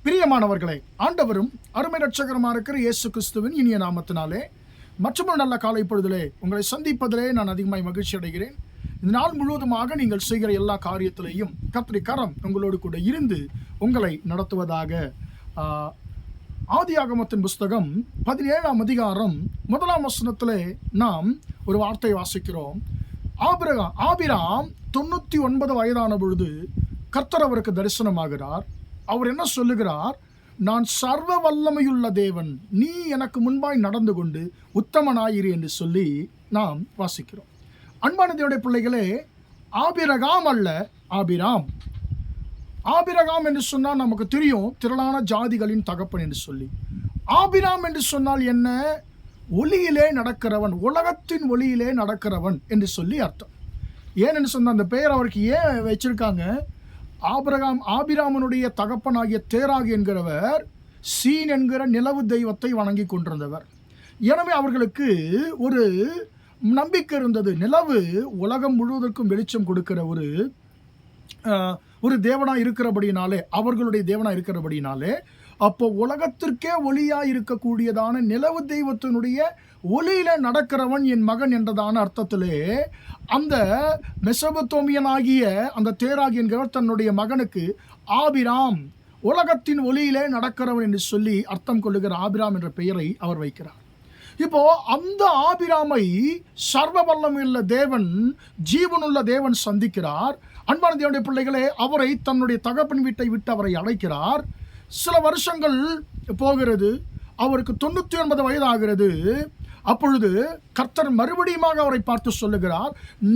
பிரியமானவர்களே, ஆண்டவரும் அருமை ரட்சகரமாக இருக்கிற இயேசு கிறிஸ்துவின் இனிய நாமத்தினாலே மற்றொரு நல்ல காலை பொழுதிலே உங்களை சந்திப்பதிலே நான் அதிகமாய் மகிழ்ச்சி அடைகிறேன். இந்த நாள் முழுவதுமாக நீங்கள் செய்கிற எல்லா காரியத்திலையும் கர்த்தருடைய கரம் உங்களோடு கூட இருந்து உங்களை நடத்துவதாக. ஆதியாகமத்தின் புஸ்தகம் 17ஆம் அதிகாரம் 1ஆம் வசனத்திலே நாம் ஒரு வார்த்தை வாசிக்கிறோம். ஆபிராம் 99 வயதான பொழுது கர்த்தர் அவருக்கு தரிசனமாகிறார். அவர் என்ன சொல்லுகிறார்? நான் சர்வ வல்லமையுள்ள தேவன், நீ எனக்கு முன்பாய் நடந்து கொண்டு உத்தமனாயிரு என்று சொல்லி நாம் வாசிக்கிறோம். அன்பான தேவனுடைய பிள்ளைகளே, ஆபிரகாம் அல்ல, ஆபிராம். ஆபிரகாம் என்று சொன்னால் நமக்கு தெரியும், திரளான ஜாதிகளின் தகப்பன் என்று சொல்லி. ஆபிராம் என்று சொன்னால் என்ன? ஒளியிலே நடக்கிறவன், உலகத்தின் ஒளியிலே நடக்கிறவன் என்று சொல்லி அர்த்தம். ஏன்னு சொன்னால் அந்த பெயர் அவருக்கு ஏன் வச்சிருக்காங்க? ஆபிராமனுடைய தகப்பனாகிய தேராகு என்கிறவர் சீன் என்கிற நிலவு தெய்வத்தை வணங்கி கொண்டிருந்தவர். எனவே அவர்களுக்கு ஒரு நம்பிக்கை இருந்தது, நிலவு உலகம் முழுவதற்கும் வெளிச்சம் கொடுக்கிற ஒரு தேவனாக இருக்கிறபடினாலே, அவர்களுடைய தேவனாக இருக்கிறபடினாலே, அப்போ உலகத்திற்கே ஒளியாக இருக்கக்கூடியதான நிலவு தெய்வத்தினுடைய ஒளியில நடக்கிறவன் என் மகன் என்றதான அர்த்தத்திலே அந்த மெசபத்தோமியனாகிய அந்த தேராகு என்கிறவர் தன்னுடைய மகனுக்கு ஆபிராம், உலகத்தின் ஒளியிலே நடக்கிறவன் என்று சொல்லி அர்த்தம் கொள்ளுகிற ஆபிராம் என்ற பெயரை அவர் வைக்கிறார். இப்போ அந்த ஆபிராமை சர்வ வல்லமையுள்ள தேவன், ஜீவனுள்ள தேவன் சந்திக்கிறார். அன்பான தேவனுடைய பிள்ளைகளே, அவரை தன்னுடைய தகப்பன் வீட்டை விட்டு அவரை அழைக்கிறார். சில வருஷங்கள் போகிறது, அவருக்கு 99 வயது ஆகிறது. அப்பொழுது கர்த்தர் மறுபடியும் அவரை பார்த்து சொல்லுகிறார்,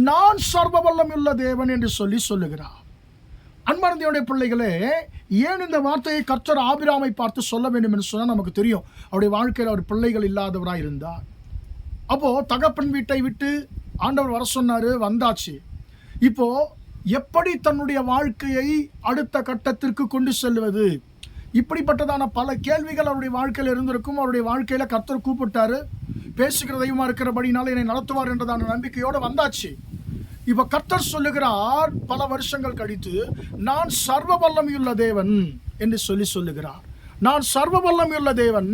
நான் சர்வ வல்லமையுள்ள தேவன் என்று சொல்லுகிறார். அன்பான தேவனுடைய பிள்ளைகளே, ஏன் இந்த வார்த்தையை கர்த்தர் ஆபிராமை பார்த்து சொல்ல வேண்டும் என்று சொன்னால் நமக்கு தெரியும், அவருடைய வாழ்க்கையில் அவர் பிள்ளைகள் இல்லாதவராக இருந்தார். அப்போ தகப்பன் வீட்டை விட்டு ஆண்டவர் வர சொன்னார், வந்தாச்சு. இப்போ எப்படி தன்னுடைய வாழ்க்கையை அடுத்த கட்டத்திற்கு கொண்டு செல்வது, இப்படிப்பட்டதான பல கேள்விகள் அவருடைய வாழ்க்கையில் இருந்திருக்கும். அவருடைய வாழ்க்கையில கர்த்தர் கூப்பிட்டாரு, பேசுகிற தெய்வமா இருக்கிறபடினால என்னை நடத்துவார் என்றதான நம்பிக்கையோடு வந்தாச்சு. இப்ப கர்த்தர் சொல்லுகிறார், பல வருஷங்கள் கழித்து, நான் சர்வ வல்லமையுள்ள தேவன் என்று சொல்லுகிறார். நான் சர்வ வல்லமையுள்ள தேவன்,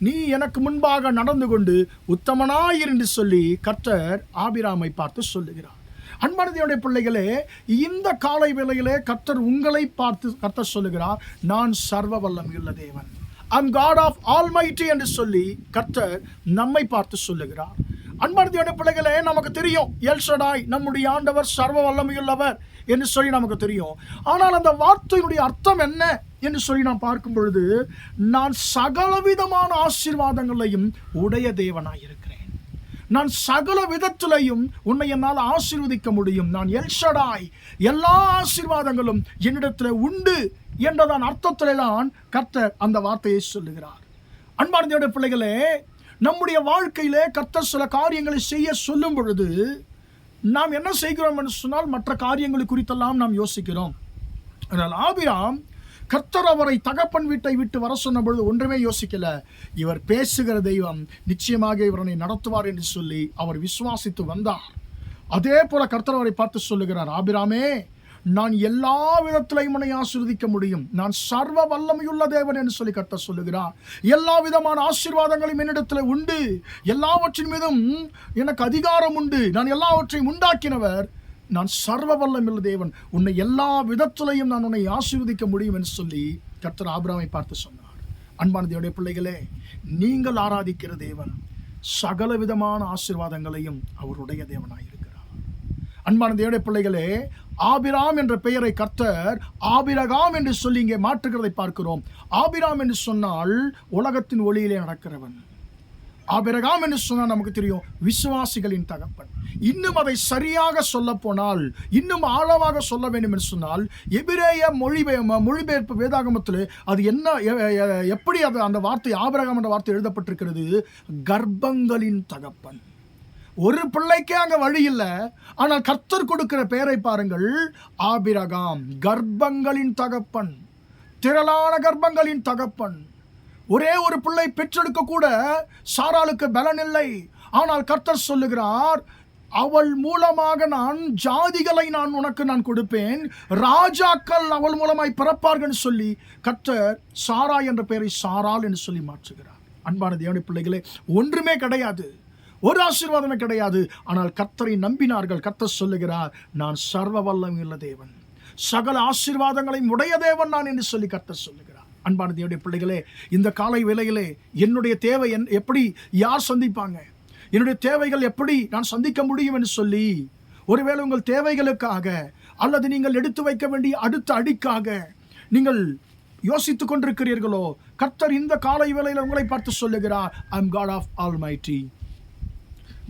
நீ எனக்கு முன்பாக நடந்து கொண்டு உத்தமனாயிரு என்று சொல்லி கர்த்தர் ஆபிராமை பார்த்து சொல்லுகிறார். அன்பான தேவனுடைய பிள்ளைகளே, இந்த காலை வேளையிலே கர்த்தர் உங்களை பார்த்து கர்த்தர் சொல்லுகிறார், நான் சர்வ வல்லமையுள்ள தேவன், I'm God of Almighty என்று சொல்லி கர்த்தர் நம்மை பார்த்து சொல்லுகிறார். அன்பான தேவனுடைய பிள்ளைகளே, நமக்கு தெரியும் எல் ஷடாய் நம்முடைய ஆண்டவர் சர்வ வல்லமையுள்ளவர் என்று சொல்லி நமக்கு தெரியும். ஆனால் அந்த வார்த்தையினுடைய அர்த்தம் என்ன என்று சொல்லி நாம் பார்க்கும் பொழுது, நான் சகலவிதமான ஆசீர்வாதங்களையும் உடைய தேவனாய் இருக்கிறேன், நான் சகல விதத்திலையும் உன்னை என்னால் ஆசீர்வதிக்க முடியும், நான் எல் ஷடாய், எல்லா ஆசீர்வாதங்களும் என்னிடத்தில் உண்டு என்றதான் அர்த்தத்திலே தான் கர்த்தர் அந்த வார்த்தையை சொல்லுகிறார். அன்பான தேவனுடைய பிள்ளைகளே, நம்முடைய வாழ்க்கையிலே கர்த்தர் சில காரியங்களை செய்ய சொல்லும் பொழுது நாம் என்ன செய்கிறோம் என்று சொன்னால், மற்ற காரியங்களை குறித்தெல்லாம் நாம் யோசிக்கிறோம். ஆனால் ஆபிராம், கர்த்தர் அவரை தகப்பன் வீட்டை விட்டு வர சொன்ன பொழுது ஒன்றுமே யோசிக்கல. இவர் பேசுகிற தெய்வம், நிச்சயமாக இவரை நடத்துவார் என்று சொல்லி அவர் விசுவாசித்து வந்தார். அதே போல கர்த்தர் அவரை பார்த்து சொல்லுகிறார், ஆபிராமே, நான் எல்லா விதத்திலையும் உன்னை ஆசீர்வதிக்க முடியும், நான் சர்வ வல்லமையுள்ள தேவன் என்று சொல்லி கர்த்தர் சொல்லுகிறார். எல்லா விதமான ஆசீர்வாதங்களும் என்னிடத்தில் உண்டு, எல்லாவற்றின் மீதும் எனக்கு அதிகாரம் உண்டு, நான் எல்லாவற்றையும் உண்டாக்கினவர், நான் சர்வ வல்லமையுள்ள தேவன், உன்னை எல்லா விதத்திலையும் நான் உன்னை ஆசீர்வதிக்க முடியும் என்று சொல்லி கர்த்தர் ஆபிராமை பார்த்து சொன்னார். அன்பான தேவனுடைய பிள்ளைகளே, நீங்கள் ஆராதிக்கிற தேவன் சகல விதமான ஆசீர்வாதங்களையும் அவருடைய தேவனாயிருக்கிறார். அன்பான தேவனுடைய பிள்ளைகளே, ஆபிராம் என்ற பெயரை கர்த்தர் ஆபிரகாம் என்று சொல்லி இங்கே மாற்றுகிறதை பார்க்கிறோம். ஆபிராம் என்று சொன்னால் உலகத்தின் ஒளியிலே நடக்கிறவன். ஆபிரகாம் என்று சொன்னால் நமக்கு தெரியும், விசுவாசிகளின் தகப்பன். இன்னும் அதை சரியாக சொல்ல போனால், இன்னும் ஆழமாக சொல்ல வேண்டும் என்று சொன்னால், எபிரேய மொழிபெயர்ப்பு வேதாகமத்தில் அது என்ன, எப்படி அது அந்த வார்த்தை ஆபிரகாம் என்ற வார்த்தை எழுதப்பட்டிருக்கிறது? கர்ப்பங்களின் தகப்பன். ஒரு பிள்ளைக்கே அங்கே வழி இல்லை, ஆனால் கர்த்தர் கொடுக்கிற பெயரை பாருங்கள், ஆபிரகாம், கர்ப்பங்களின் தகப்பன், திரளான கர்ப்பங்களின் தகப்பன். ஒரே ஒரு பிள்ளை பெற்றெடுக்க கூட சாராளுக்கு பலன் இல்லை. ஆனால் கர்த்தர் சொல்லுகிறார், அவள் மூலமாக நான் ஜாதிகளை நான் கொடுப்பேன், ராஜாக்கள் அவள் மூலமாய் பிறப்பார்கள் சொல்லி கர்த்தர் சாரா என்ற பெயரை சாராள் என்று சொல்லி மாற்றுகிறார். அன்பான தேவனுடைய பிள்ளைகளே, ஒன்றுமே கிடையாது, ஒரு ஆசீர்வாதமே கிடையாது. ஆனால் கர்த்தரை நம்பினார்கள். கர்த்தர் சொல்லுகிறார், நான் சர்வ வல்லமையுள்ள தேவன், சகல ஆசீர்வாதங்களையும் உடைய தேவன் நான் என்று சொல்லி கர்த்தர் சொல்லுகிறார். அன்பான தேவனுடைய பிள்ளைகளே, இந்த காலை வேளையிலே என்னுடைய தேவை எப்படி யார் சந்திப்பாங்க, என்னுடைய தேவைகள் எப்படி நான் சந்திக்க முடியும் என்று சொல்லி ஒருவேளை உங்கள் தேவைகளுக்காக அல்லது நீங்கள் எடுத்து வைக்க வேண்டிய அடுத்த அடிக்காக நீங்கள் யோசித்துக் கொண்டிருக்கிறீர்களோ, கர்த்தர் இந்த காலை வேளையில் உங்களை பார்த்து சொல்லுகிறார், ஐ அம் காட் ஆஃப் ஆல்மைட்டி,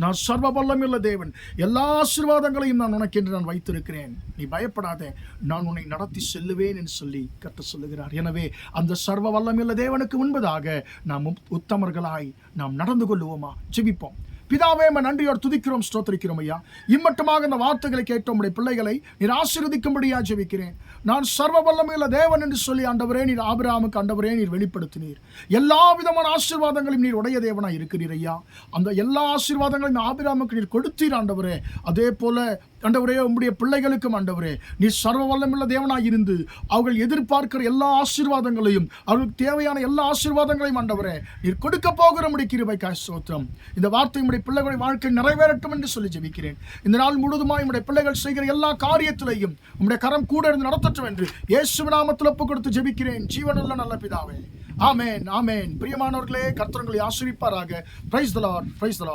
நான் சர்வ வல்லமையுள்ள தேவன், எல்லா ஆசீர்வாதங்களையும் நான் உனக்கு என்று நான் வைத்திருக்கிறேன், நீ பயப்படாதே, நான் உன்னை நடத்தி செல்லுவேன் என்று சொல்லி கர்த்தர் சொல்லுகிறார். எனவே அந்த சர்வ வல்லமையுள்ள தேவனுக்கு முன்பதாக நாம் உத்தமர்களாய் நாம் நடந்து கொள்ளுவோமா? ஜெபிப்போம். பிதாவே, நன்றியோடு துதிக்கிறோம், ஸ்தோத்திரிக்கிறோம் ஐயா. இம்மட்டுமாக இந்த வார்த்தைகளை கேட்டோம் உடைய பிள்ளைகளை நீர் ஆசீர்வதிக்கும்படியா ஜெபிக்கிறேன். நான் சர்வ வல்லமையுள்ள தேவன் என்று சொல்லி ஆண்டவரே நீர் ஆபிரகாமுக்கு ஆண்டவரே நீர் வெளிப்படுத்தினீர். எல்லா விதமான ஆசீர்வாதங்களையும் நீர் உடைய தேவனாய் இருக்கிறீர் ஐயா. அந்த எல்லா ஆசீர்வாதங்களையும் ஆபிரகாமுக்கு நீர் கொடுத்தீர் ஆண்டவரே. அதே போல ஆண்டவரே உம்முடைய பிள்ளைகளுக்கும் ஆண்டவரே நீர் சர்வ வல்லமையுள்ள தேவனாய் இருந்து அவர்கள் எதிர்பார்க்கிற எல்லா ஆசீர்வாதங்களையும் அவர்களுக்கு தேவையான எல்லா ஆசீர்வாதங்களையும் ஆண்டவரே நீர் கொடுக்க போகிற உம்முடைய கிருபைக்காய் ஸ்தோத்திரம். இந்த வார்த்தை உம்முடைய பிள்ளைகளுடைய வாழ்க்கை நிறைவேறட்டும் என்று சொல்லி ஜெபிக்கிறேன். இந்த நாள் முழுவதுமாய் உம்முடைய பிள்ளைகள் செய்கிற எல்லா காரியத்திலையும் உம்முடைய கரம் கூட இருந்து நடத்தட்டும் என்று இயேசு நாமத்தில் ஒப்பு கொடுத்து ஜெபிக்கிறேன், ஜீவனுள்ள நல்ல பிதாவே. ஆமென், ஆமென். பிரியமானவர்களே, கர்த்தர் உங்களை ஆசீர்வதிப்பாராக. Praise the Lord, praise the Lord.